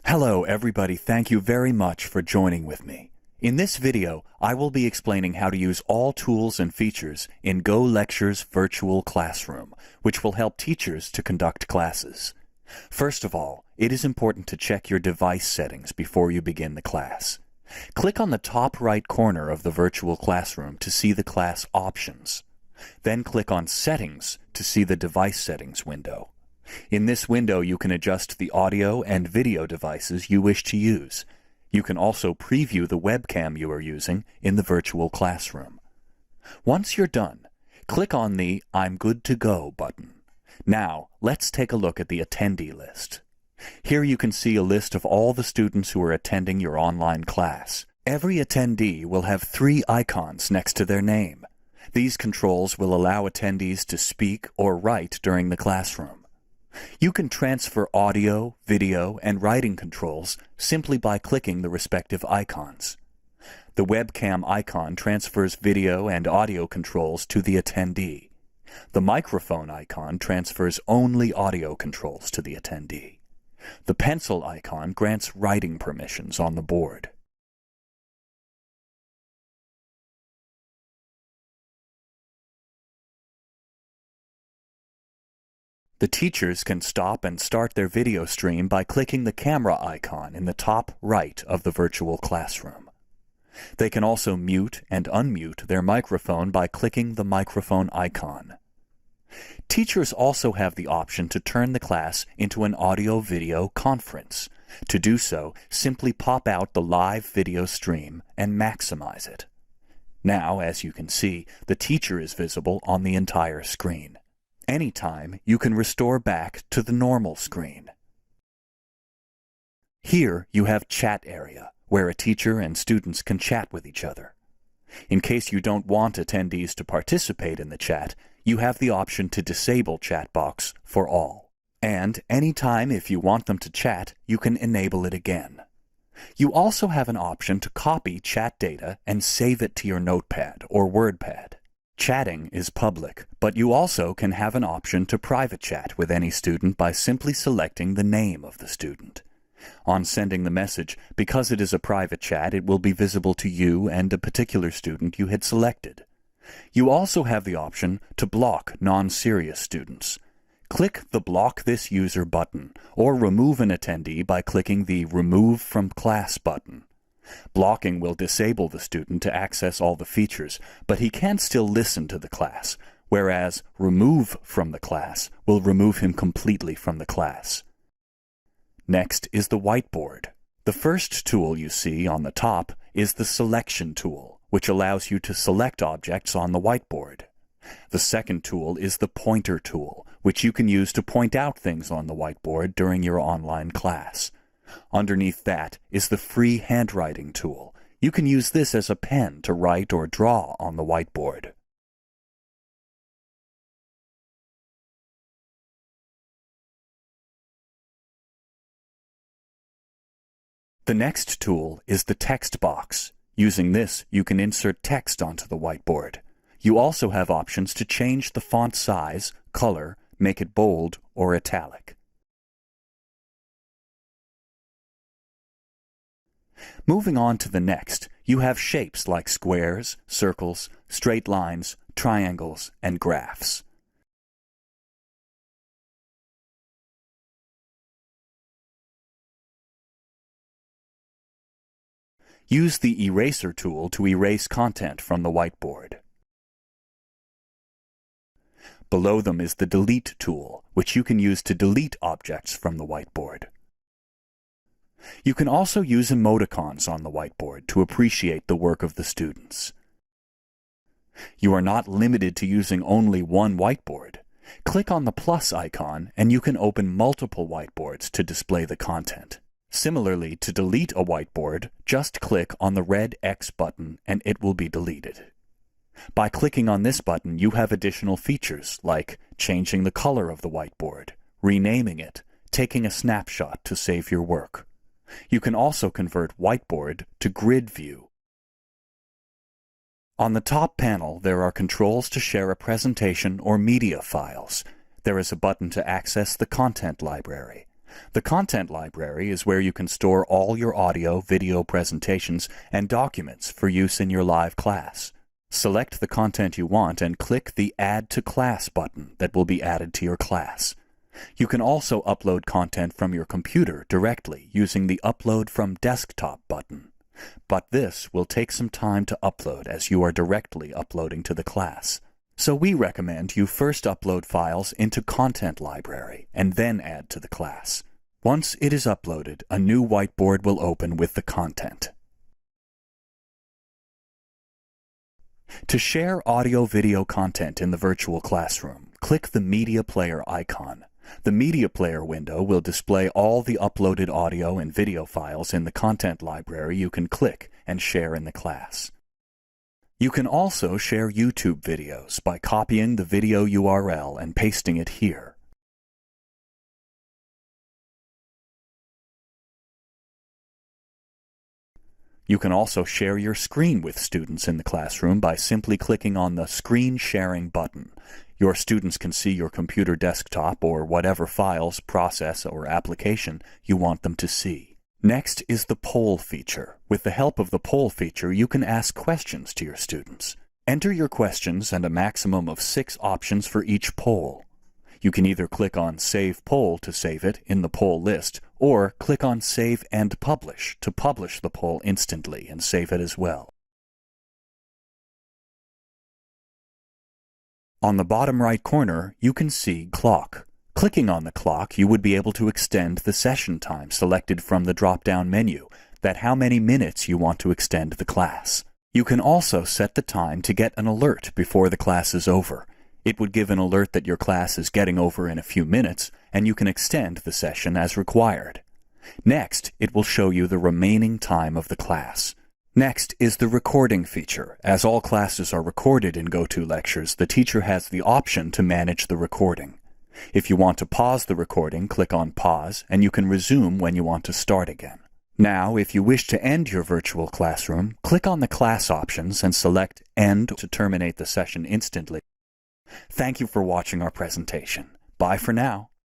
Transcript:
Hello everybody, thank you very much for joining with me. In this video, I will be explaining how to use all tools and features in Go Lecture's virtual classroom, which will help teachers to conduct classes. First of all, it is important to check your device settings before you begin the class. Click on the top right corner of the virtual classroom to see the class options. Then click on Settings to see the device settings window. In this window, you can adjust the audio and video devices you wish to use. You can also preview the webcam you are using in the virtual classroom. Once you're done, click on the I'm Good to Go button. Now, let's take a look at the attendee list. Here you can see a list of all the students who are attending your online class. Every attendee will have 3 icons next to their name. These controls will allow attendees to speak or write during the classroom. You can transfer audio, video, and writing controls simply by clicking the respective icons. The webcam icon transfers video and audio controls to the attendee. The microphone icon transfers only audio controls to the attendee. The pencil icon grants writing permissions on the board. The teachers can stop and start their video stream by clicking the camera icon in the top right of the virtual classroom. They can also mute and unmute their microphone by clicking the microphone icon. Teachers also have the option to turn the class into an audio-video conference. To do so, simply pop out the live video stream and maximize it. Now, as you can see, the teacher is visible on the entire screen. Anytime, you can restore back to the normal screen. Here, you have Chat Area, where a teacher and students can chat with each other. In case you don't want attendees to participate in the chat, you have the option to disable Chat Box for all. And anytime if you want them to chat, you can enable it again. You also have an option to copy chat data and save it to your notepad or WordPad. Chatting is public, but you also can have an option to private chat with any student by simply selecting the name of the student. On sending the message, because it is a private chat, it will be visible to you and a particular student you had selected. You also have the option to block non-serious students. Click the Block This User button, or remove an attendee by clicking the Remove from Class button. Blocking will disable the student to access all the features, but he can still listen to the class, whereas Remove from the Class will remove him completely from the class. Next is the whiteboard. The first tool you see on the top is the Selection tool, which allows you to select objects on the whiteboard. The second tool is the Pointer tool, which you can use to point out things on the whiteboard during your online class. Underneath that is the free handwriting tool. You can use this as a pen to write or draw on the whiteboard. The next tool is the text box. Using this, you can insert text onto the whiteboard. You also have options to change the font size, color, make it bold or italic. Moving on to the next, you have shapes like squares, circles, straight lines, triangles, and graphs. Use the Eraser tool to erase content from the whiteboard. Below them is the Delete tool, which you can use to delete objects from the whiteboard. You can also use emoticons on the whiteboard to appreciate the work of the students. You are not limited to using only one whiteboard. Click on the plus icon and you can open multiple whiteboards to display the content. Similarly, to delete a whiteboard, just click on the red X button and it will be deleted. By clicking on this button, you have additional features like changing the color of the whiteboard, renaming it, taking a snapshot to save your work. You can also convert whiteboard to grid view. On the top panel, there are controls to share a presentation or media files. There is a button to access the content library. The content library is where you can store all your audio, video presentations, and documents for use in your live class. Select the content you want and click the Add to Class button that will be added to your class. You can also upload content from your computer directly using the Upload from Desktop button. But this will take some time to upload as you are directly uploading to the class. So we recommend you first upload files into Content Library and then add to the class. Once it is uploaded, a new whiteboard will open with the content. To share audio-video content in the virtual classroom, click the Media Player icon. The Media Player window will display all the uploaded audio and video files in the content library you can click and share in the class. You can also share YouTube videos by copying the video URL and pasting it here. You can also share your screen with students in the classroom by simply clicking on the Screen Sharing button. Your students can see your computer desktop or whatever files, process, or application you want them to see. Next is the poll feature. With the help of the poll feature, you can ask questions to your students. Enter your questions and a maximum of 6 options for each poll. You can either click on Save Poll to save it in the poll list, or click on Save and Publish to publish the poll instantly and save it as well. On the bottom right corner, you can see Clock. Clicking on the clock, you would be able to extend the session time selected from the drop-down menu, that how many minutes you want to extend the class. You can also set the time to get an alert before the class is over. It would give an alert that your class is getting over in a few minutes, and you can extend the session as required. Next, it will show you the remaining time of the class. Next is the recording feature. As all classes are recorded in GoToLectures, the teacher has the option to manage the recording. If you want to pause the recording, click on Pause, and you can resume when you want to start again. Now, if you wish to end your virtual classroom, click on the class options and select End to terminate the session instantly. Thank you for watching our presentation. Bye for now.